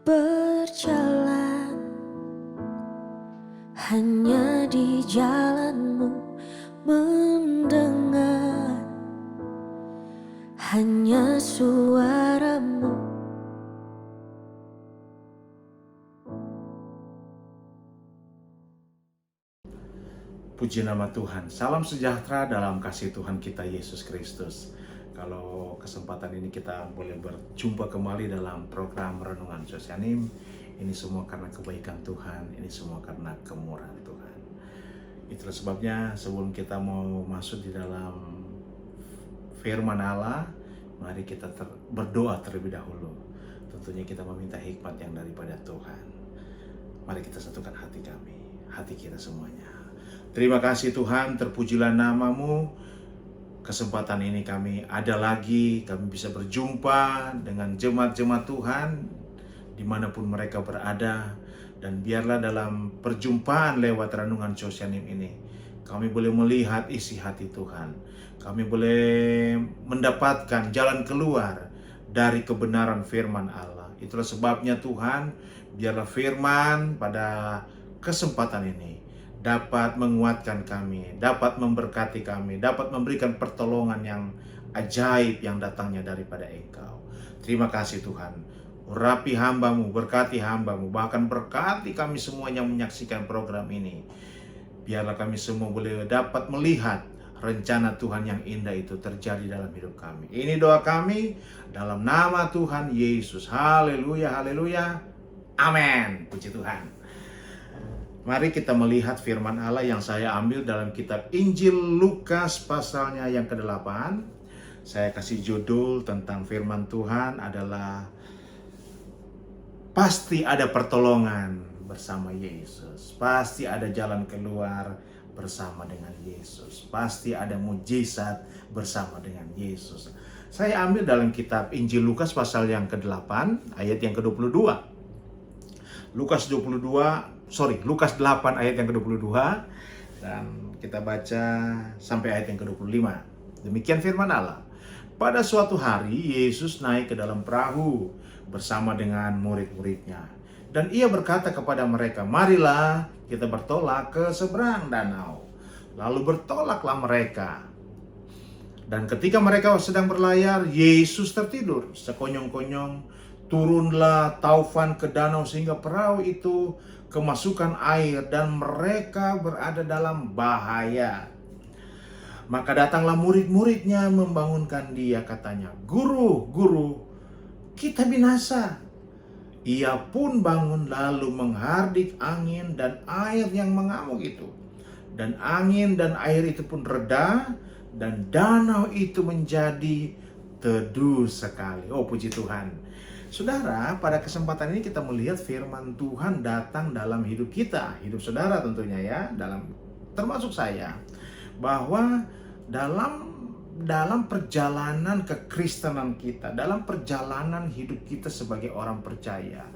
berjalan hanya di jalanmu, mendengar hanya suaramu. Puji nama Tuhan. Salam sejahtera dalam kasih Tuhan kita Yesus Kristus. Kalau kesempatan ini kita boleh berjumpa kembali dalam program Renungan Sosianim. Ini semua karena kebaikan Tuhan, ini semua karena kemurahan Tuhan. Itulah sebabnya sebelum kita mau masuk di dalam firman Allah, mari kita berdoa terlebih dahulu. Tentunya kita meminta hikmat yang daripada Tuhan. Mari kita satukan hati kami, hati kita semuanya. Terima kasih Tuhan, terpujilah nama-Mu. Kesempatan ini kami ada lagi, kami bisa berjumpa dengan jemaat-jemaat Tuhan dimanapun mereka berada. Dan biarlah dalam perjumpaan lewat Renungan Sosianim ini, kami boleh melihat isi hati Tuhan. Kami boleh mendapatkan jalan keluar dari kebenaran firman Allah. Itulah sebabnya Tuhan, biarlah firman pada kesempatan ini dapat menguatkan kami, dapat memberkati kami, dapat memberikan pertolongan yang ajaib yang datangnya daripada Engkau. Terima kasih Tuhan. Urapi hamba-Mu, berkati hamba-Mu, bahkan berkati kami semua yang menyaksikan program ini. Biarlah kami semua boleh dapat melihat rencana Tuhan yang indah itu terjadi dalam hidup kami. Ini doa kami dalam nama Tuhan Yesus. Haleluya, haleluya. Amin. Puji Tuhan. Mari kita melihat firman Allah yang saya ambil dalam kitab Injil Lukas pasalnya yang ke-8. Saya kasih judul tentang firman Tuhan adalah pasti ada pertolongan bersama Yesus. Pasti ada jalan keluar bersama dengan Yesus. Pasti ada mujizat bersama dengan Yesus. Saya ambil dalam kitab Injil Lukas pasal yang ke-8 ayat yang ke-22. Lukas 8 ayat yang ke-22 dan kita baca sampai ayat yang ke-25. Demikian firman Allah. Pada suatu hari Yesus naik ke dalam perahu bersama dengan murid-muridnya. Dan ia berkata kepada mereka, "Marilah kita bertolak ke seberang danau." Lalu bertolaklah mereka. Dan ketika mereka sedang berlayar, Yesus tertidur. Sekonyong-konyong turunlah taufan ke danau sehingga perahu itu kemasukan air dan mereka berada dalam bahaya. Maka datanglah murid-muridnya membangunkan dia, katanya, "Guru, guru, kita binasa." Ia pun bangun lalu menghardik angin dan air yang mengamuk itu. Dan angin dan air itu pun reda dan danau itu menjadi teduh sekali. Oh, puji Tuhan. Saudara, pada kesempatan ini kita melihat firman Tuhan datang dalam hidup kita, hidup saudara tentunya ya, termasuk saya, bahwa dalam perjalanan kekristenan kita, dalam perjalanan hidup kita sebagai orang percaya,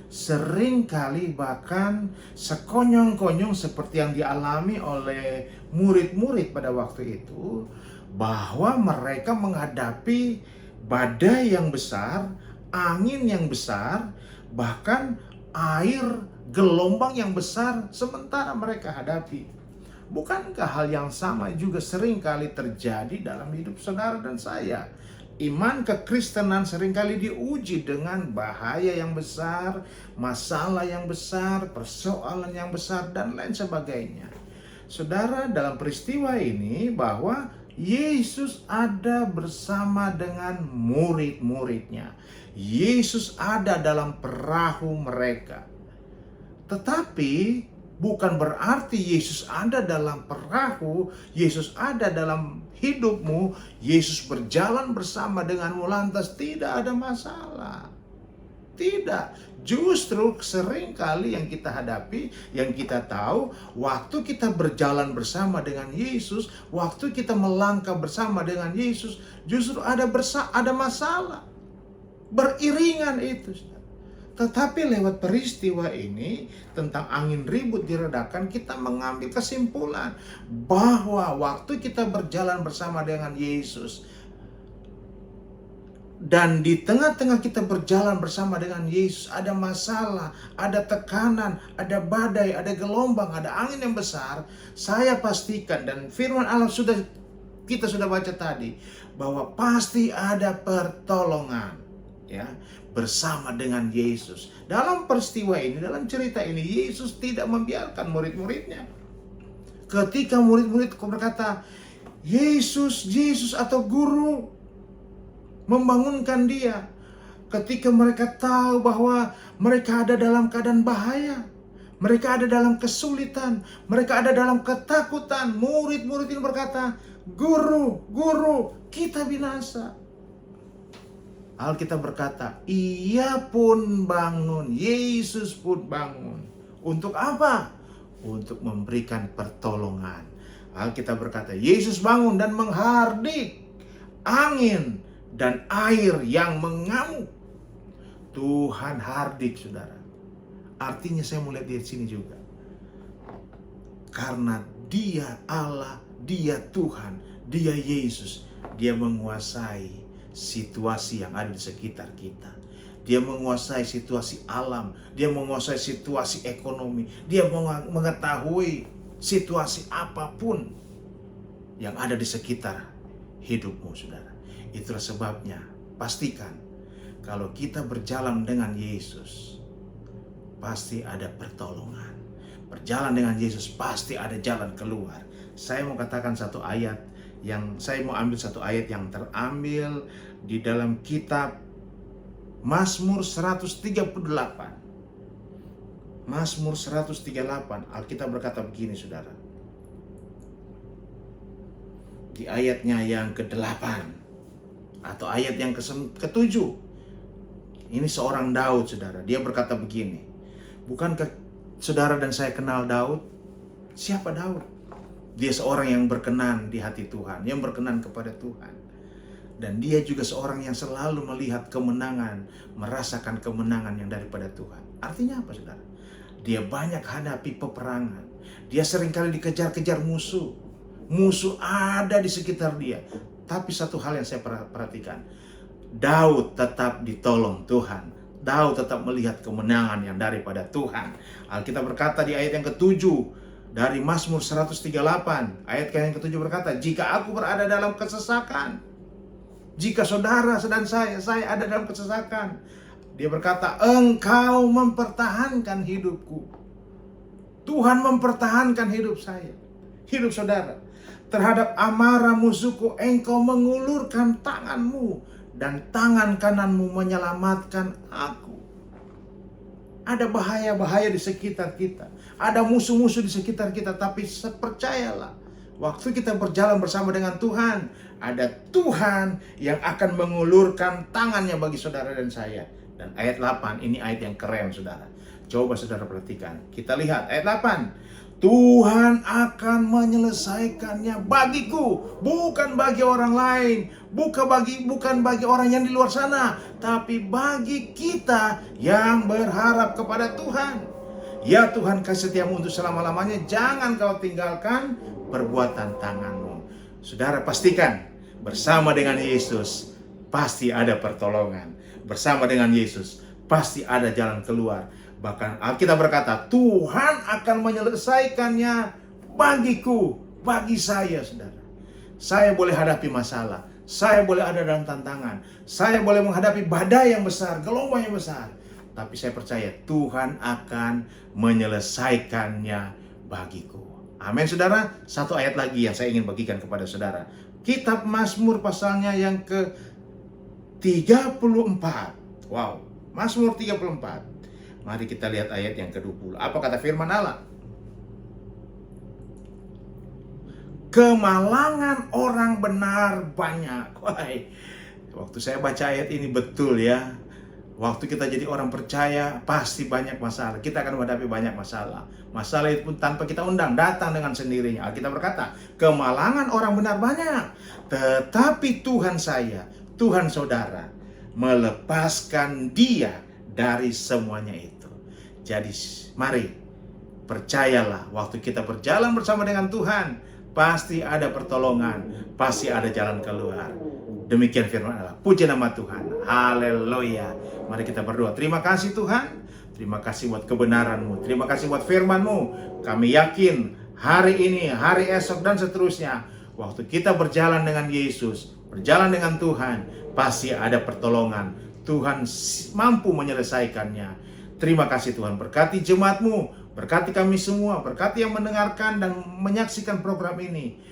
seringkali bahkan sekonyong-konyong seperti yang dialami oleh murid-murid pada waktu itu, bahwa mereka menghadapi badai yang besar, angin yang besar, bahkan air gelombang yang besar sementara mereka hadapi. Bukankah hal yang sama juga seringkali terjadi dalam hidup saudara dan saya? Iman kekristenan seringkali diuji dengan bahaya yang besar, masalah yang besar, persoalan yang besar, dan lain sebagainya. Saudara, dalam peristiwa ini bahwa Yesus ada bersama dengan murid-muridnya. Yesus ada dalam perahu mereka. Tetapi bukan berarti Yesus ada dalam perahu, Yesus ada dalam hidupmu, Yesus berjalan bersama denganmu lantas tidak ada masalah. Tidak. Justru seringkali yang kita hadapi, yang kita tahu, waktu kita berjalan bersama dengan Yesus, waktu kita melangkah bersama dengan Yesus, justru ada masalah. Beriringan itu. Tetapi lewat peristiwa ini tentang angin ribut diredakan, kita mengambil kesimpulan bahwa waktu kita berjalan bersama dengan Yesus, Dan di tengah-tengah kita berjalan bersama dengan Yesus, ada masalah, ada tekanan, ada badai, ada gelombang, ada angin yang besar. Saya pastikan, dan firman Allah kita sudah baca tadi, bahwa pasti ada pertolongan, ya, bersama dengan Yesus. Dalam peristiwa ini, dalam cerita ini, Yesus tidak membiarkan murid-muridnya. Ketika murid-murid berkata, Yesus, Yesus atau Guru, membangunkan dia. Ketika mereka tahu bahwa mereka ada dalam keadaan bahaya, mereka ada dalam kesulitan, mereka ada dalam ketakutan, murid-murid ini berkata, Guru, Guru, kita binasa. Alkitab berkata, ia pun bangun, Yesus pun bangun. Untuk apa? Untuk memberikan pertolongan. Alkitab berkata, Yesus bangun dan menghardik angin dan air yang mengamuk. Tuhan hardik, saudara. Artinya saya mau lihat di sini juga. Karena Dia Allah, Dia Tuhan, Dia Yesus. Dia menguasai situasi yang ada di sekitar kita. Dia menguasai situasi alam. Dia menguasai situasi ekonomi. Dia mengetahui situasi apapun yang ada di sekitar hidupmu, saudara. Itulah sebabnya, pastikan kalau kita berjalan dengan Yesus, pasti ada pertolongan. Berjalan dengan Yesus pasti ada jalan keluar. Saya mau katakan satu ayat saya mau ambil satu ayat yang terambil di dalam kitab Mazmur 138. Mazmur 138, Alkitab berkata begini, saudara. Di ayatnya yang ke-8 atau ayat yang ke-7. Ini seorang Daud, saudara. Dia berkata begini. Bukankah saudara dan saya kenal Daud? Siapa Daud? Dia seorang yang berkenan di hati Tuhan, yang berkenan kepada Tuhan. Dan dia juga seorang yang selalu melihat kemenangan, merasakan kemenangan yang daripada Tuhan. Artinya apa, saudara? Dia banyak hadapi peperangan. Dia seringkali dikejar-kejar musuh. Musuh ada di sekitar dia. Tapi satu hal yang saya perhatikan, Daud tetap ditolong Tuhan. Daud tetap melihat kemenangan yang daripada Tuhan. Alkitab berkata di ayat yang ke-7 dari Mazmur 138, ayat yang ke-7 berkata, jika aku berada dalam kesesakan, jika saudara dan saya ada dalam kesesakan, dia berkata, Engkau mempertahankan hidupku. Tuhan mempertahankan hidup saya, hidup saudara. Terhadap amarah musuhku, Engkau mengulurkan tanganmu, dan tangan kananmu menyelamatkan aku. Ada bahaya-bahaya di sekitar kita, ada musuh-musuh di sekitar kita, tapi percayalah, waktu kita berjalan bersama dengan Tuhan, ada Tuhan yang akan mengulurkan tangannya bagi saudara dan saya. Dan ayat 8, ini ayat yang keren, saudara. Coba saudara perhatikan. Kita lihat ayat 8. Tuhan akan menyelesaikannya bagiku, bukan bagi orang lain, bukan bagi orang yang di luar sana, tapi bagi kita yang berharap kepada Tuhan. Ya Tuhan, kasih setiamu untuk selama-lamanya, jangan kau tinggalkan perbuatan tanganmu. Saudara pastikan, bersama dengan Yesus pasti ada pertolongan. Bersama dengan Yesus pasti ada jalan keluar. Bahkan Alkitab berkata, Tuhan akan menyelesaikannya bagiku, bagi saya, saudara. Saya boleh hadapi masalah, saya boleh ada dalam tantangan, saya boleh menghadapi badai yang besar, gelombang yang besar. Tapi saya percaya Tuhan akan menyelesaikannya bagiku. Amin, saudara. Satu ayat lagi yang saya ingin bagikan kepada saudara. Kitab Mazmur pasalnya yang ke-34. Wow, Mazmur 34. Mari kita lihat ayat yang ke-20. Apa kata firman Allah? Kemalangan orang benar banyak. Waktu saya baca ayat ini betul ya. Waktu kita jadi orang percaya pasti banyak masalah. Kita akan menghadapi banyak masalah. Masalah itu pun tanpa kita undang, datang dengan sendirinya. Alkitab berkata, kemalangan orang benar banyak. Tetapi Tuhan saya, Tuhan saudara, melepaskan dia dari semuanya itu. Jadi mari percayalah, waktu kita berjalan bersama dengan Tuhan, pasti ada pertolongan, pasti ada jalan keluar. Demikian firman Allah. Puji nama Tuhan. Haleluya. Mari kita berdoa. Terima kasih Tuhan. Terima kasih buat kebenaran-Mu. Terima kasih buat firman-Mu. Kami yakin hari ini, hari esok, dan seterusnya, waktu kita berjalan dengan Yesus, berjalan dengan Tuhan, pasti ada pertolongan. Tuhan mampu menyelesaikannya. Terima kasih Tuhan. Berkati jemaat-Mu, berkati kami semua, berkati yang mendengarkan dan menyaksikan program ini.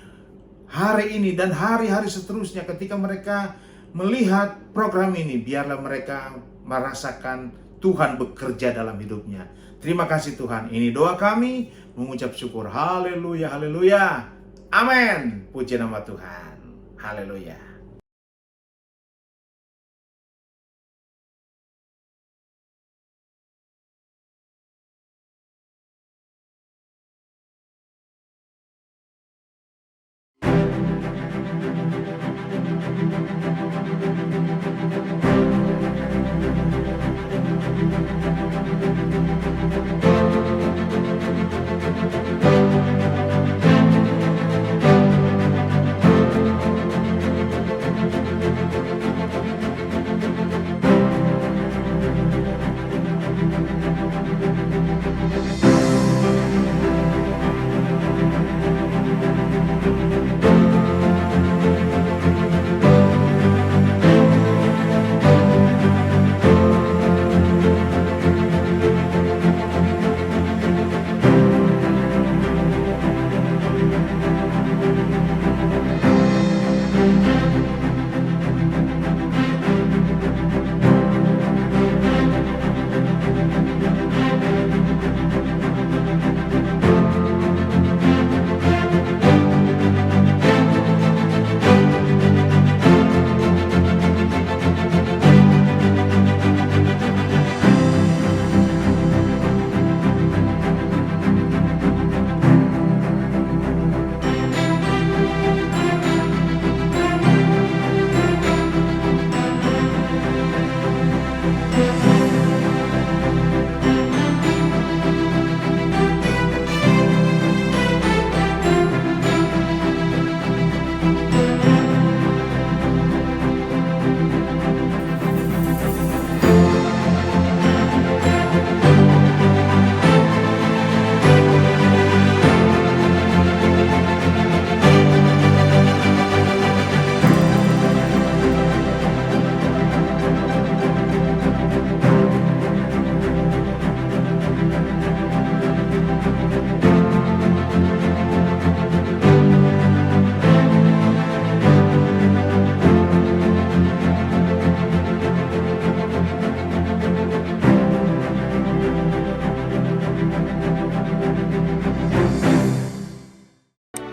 Hari ini dan hari-hari seterusnya ketika mereka melihat program ini, biarlah mereka merasakan Tuhan bekerja dalam hidupnya. Terima kasih Tuhan. Ini doa kami, mengucap syukur. Haleluya, haleluya. Amin. Puji nama Tuhan. Haleluya.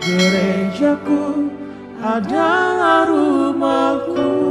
Gerejaku adalah rumahku.